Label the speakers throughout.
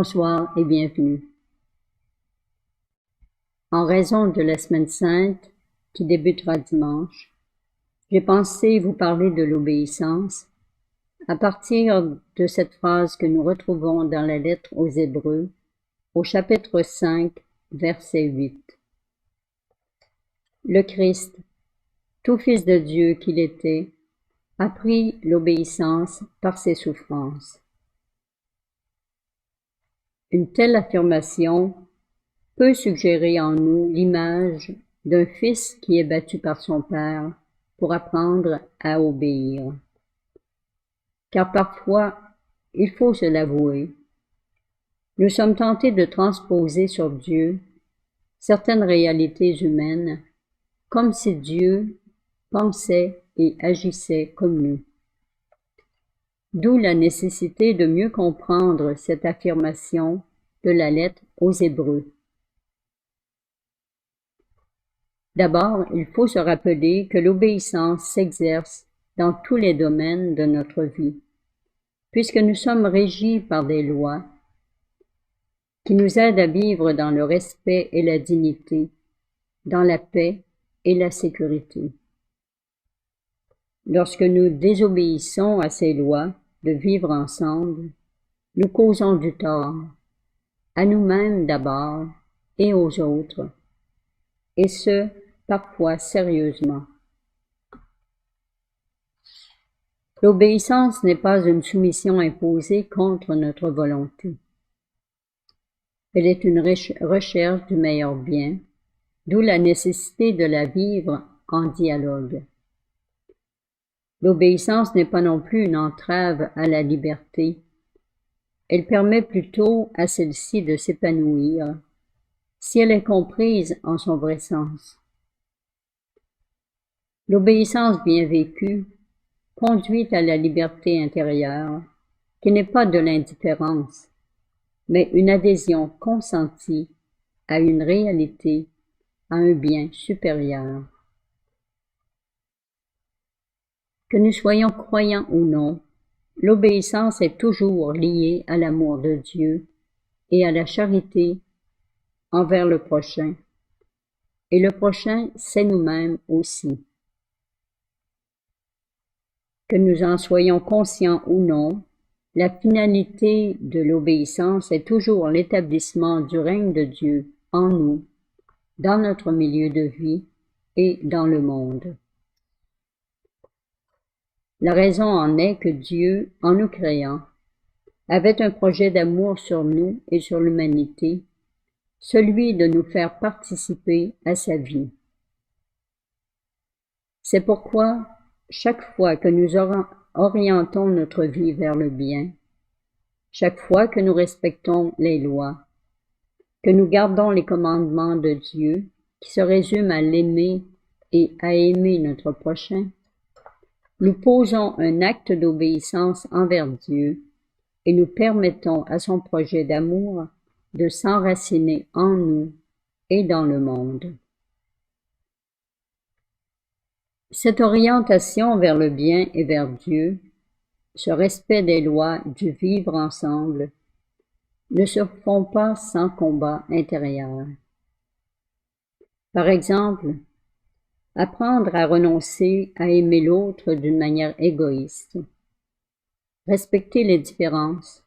Speaker 1: Bonsoir et bienvenue. En raison de la Semaine sainte qui débutera dimanche, j'ai pensé vous parler de l'obéissance à partir de cette phrase que nous retrouvons dans la lettre aux Hébreux, au chapitre 5, verset 8. Le Christ, tout fils de Dieu qu'il était, a pris l'obéissance par ses souffrances. Une telle affirmation peut suggérer en nous l'image d'un fils qui est battu par son père pour apprendre à obéir. Car parfois, il faut se l'avouer, nous sommes tentés de transposer sur Dieu certaines réalités humaines comme si Dieu pensait et agissait comme nous. D'où la nécessité de mieux comprendre cette affirmation de la lettre aux Hébreux. D'abord, il faut se rappeler que l'obéissance s'exerce dans tous les domaines de notre vie, puisque nous sommes régis par des lois qui nous aident à vivre dans le respect et la dignité, dans la paix et la sécurité. Lorsque nous désobéissons à ces lois de vivre ensemble, nous causons du tort, à nous-mêmes d'abord et aux autres, et ce, parfois sérieusement. L'obéissance n'est pas une soumission imposée contre notre volonté. Elle est une recherche du meilleur bien, d'où la nécessité de la vivre en dialogue. L'obéissance n'est pas non plus une entrave à la liberté. Elle permet plutôt à celle-ci de s'épanouir, si elle est comprise en son vrai sens. L'obéissance bien vécue conduit à la liberté intérieure, qui n'est pas de l'indifférence, mais une adhésion consentie à une réalité, à un bien supérieur. Que nous soyons croyants ou non, l'obéissance est toujours liée à l'amour de Dieu et à la charité envers le prochain. Et le prochain, c'est nous-mêmes aussi. Que nous en soyons conscients ou non, la finalité de l'obéissance est toujours l'établissement du règne de Dieu en nous, dans notre milieu de vie et dans le monde. La raison en est que Dieu, en nous créant, avait un projet d'amour sur nous et sur l'humanité, celui de nous faire participer à sa vie. C'est pourquoi, chaque fois que nous orientons notre vie vers le bien, chaque fois que nous respectons les lois, que nous gardons les commandements de Dieu, qui se résument à l'aimer et à aimer notre prochain, nous posons un acte d'obéissance envers Dieu et nous permettons à son projet d'amour de s'enraciner en nous et dans le monde. Cette orientation vers le bien et vers Dieu, ce respect des lois du vivre ensemble, ne se font pas sans combat intérieur. Par exemple, apprendre à renoncer à aimer l'autre d'une manière égoïste, respecter les différences,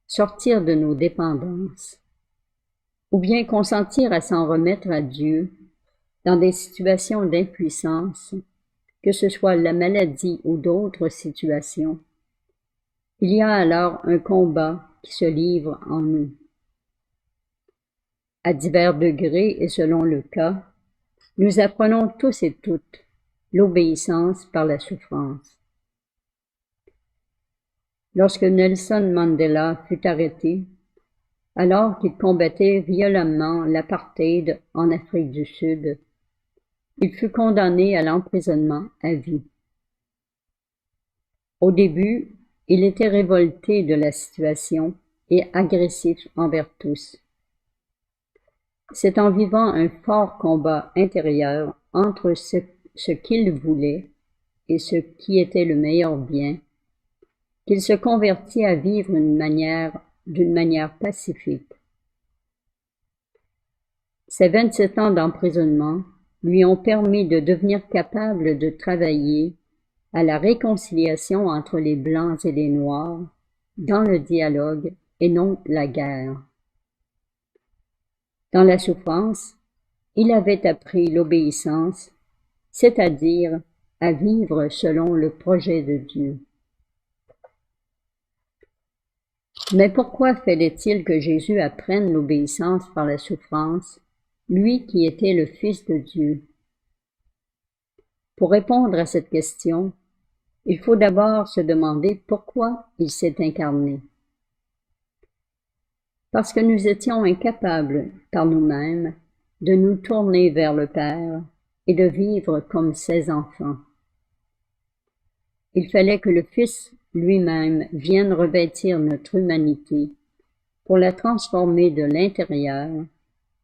Speaker 1: sortir de nos dépendances, ou bien consentir à s'en remettre à Dieu dans des situations d'impuissance, que ce soit la maladie ou d'autres situations. Il y a alors un combat qui se livre en nous. À divers degrés et selon le cas, nous apprenons tous et toutes l'obéissance par la souffrance. Lorsque Nelson Mandela fut arrêté, alors qu'il combattait violemment l'apartheid en Afrique du Sud, il fut condamné à l'emprisonnement à vie. Au début, il était révolté de la situation et agressif envers tous. C'est en vivant un fort combat intérieur entre ce qu'il voulait et ce qui était le meilleur bien qu'il se convertit à vivre d'une manière d'une manière pacifique. Ses 27 ans d'emprisonnement lui ont permis de devenir capable de travailler à la réconciliation entre les Blancs et les Noirs, dans le dialogue et non la guerre. Dans la souffrance, il avait appris l'obéissance, c'est-à-dire à vivre selon le projet de Dieu. Mais pourquoi fallait-il que Jésus apprenne l'obéissance par la souffrance, lui qui était le Fils de Dieu? Pour répondre à cette question, il faut d'abord se demander pourquoi il s'est incarné. Parce que nous étions incapables, par nous-mêmes, de nous tourner vers le Père et de vivre comme ses enfants. Il fallait que le Fils lui-même vienne revêtir notre humanité pour la transformer de l'intérieur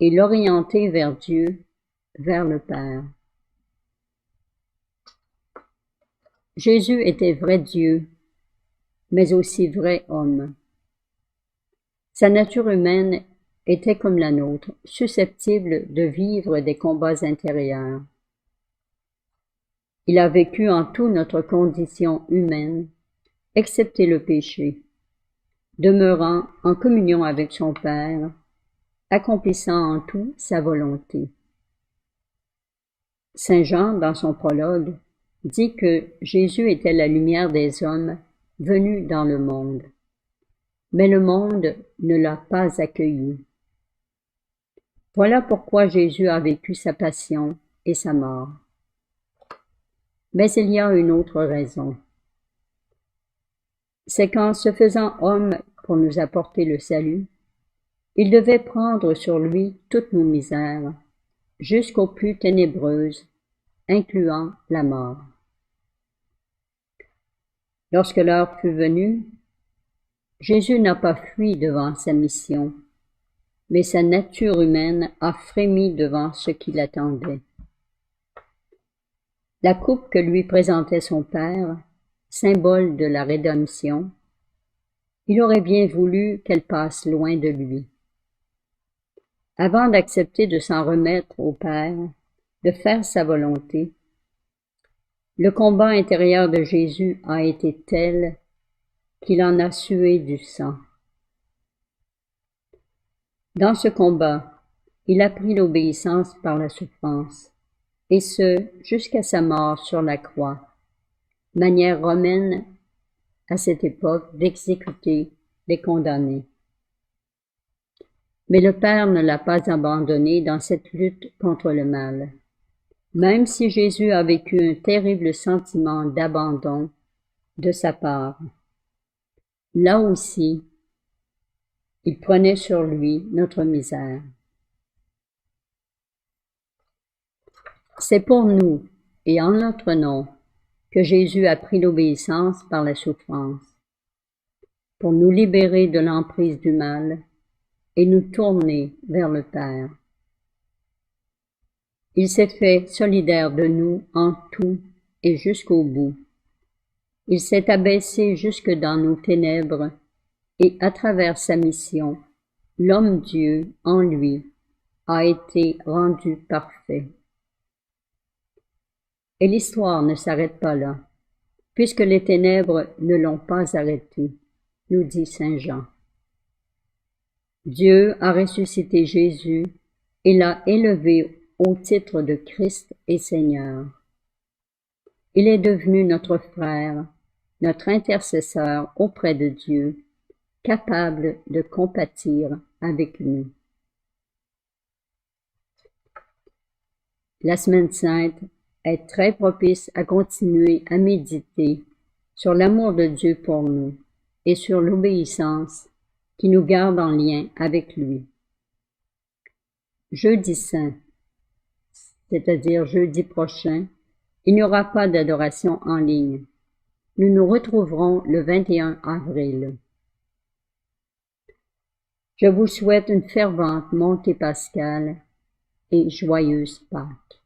Speaker 1: et l'orienter vers Dieu, vers le Père. Jésus était vrai Dieu, mais aussi vrai homme. Sa nature humaine était comme la nôtre, susceptible de vivre des combats intérieurs. Il a vécu en tout notre condition humaine, excepté le péché, demeurant en communion avec son Père, accomplissant en tout sa volonté. Saint Jean, dans son prologue, dit que Jésus était la lumière des hommes venus dans le monde. Mais le monde ne l'a pas accueilli. Voilà pourquoi Jésus a vécu sa passion et sa mort. Mais il y a une autre raison. C'est qu'en se faisant homme pour nous apporter le salut, il devait prendre sur lui toutes nos misères, jusqu'aux plus ténébreuses, incluant la mort. Lorsque l'heure fut venue, Jésus n'a pas fui devant sa mission, mais sa nature humaine a frémi devant ce qui l'attendait. La coupe que lui présentait son Père, symbole de la rédemption, il aurait bien voulu qu'elle passe loin de lui. Avant d'accepter de s'en remettre au Père, de faire sa volonté, le combat intérieur de Jésus a été tel qu'il en a sué du sang. Dans ce combat, il a pris l'obéissance par la souffrance, et ce, jusqu'à sa mort sur la croix, manière romaine à cette époque d'exécuter les condamnés. Mais le Père ne l'a pas abandonné dans cette lutte contre le mal. Même si Jésus a vécu un terrible sentiment d'abandon de sa part, là aussi, il prenait sur lui notre misère. C'est pour nous, et en notre nom, que Jésus a pris l'obéissance par la souffrance, pour nous libérer de l'emprise du mal et nous tourner vers le Père. Il s'est fait solidaire de nous en tout et jusqu'au bout. Il s'est abaissé jusque dans nos ténèbres et à travers sa mission, l'homme-Dieu en lui a été rendu parfait. Et l'histoire ne s'arrête pas là, puisque les ténèbres ne l'ont pas arrêté, nous dit Saint Jean. Dieu a ressuscité Jésus et l'a élevé au titre de Christ et Seigneur. Il est devenu notre frère, notre intercesseur auprès de Dieu, capable de compatir avec nous. La Semaine sainte est très propice à continuer à méditer sur l'amour de Dieu pour nous et sur l'obéissance qui nous garde en lien avec lui. Jeudi saint, c'est-à-dire jeudi prochain, il n'y aura pas d'adoration en ligne. Nous nous retrouverons le 21 avril. Je vous souhaite une fervente montée pascale et joyeuse Pâques.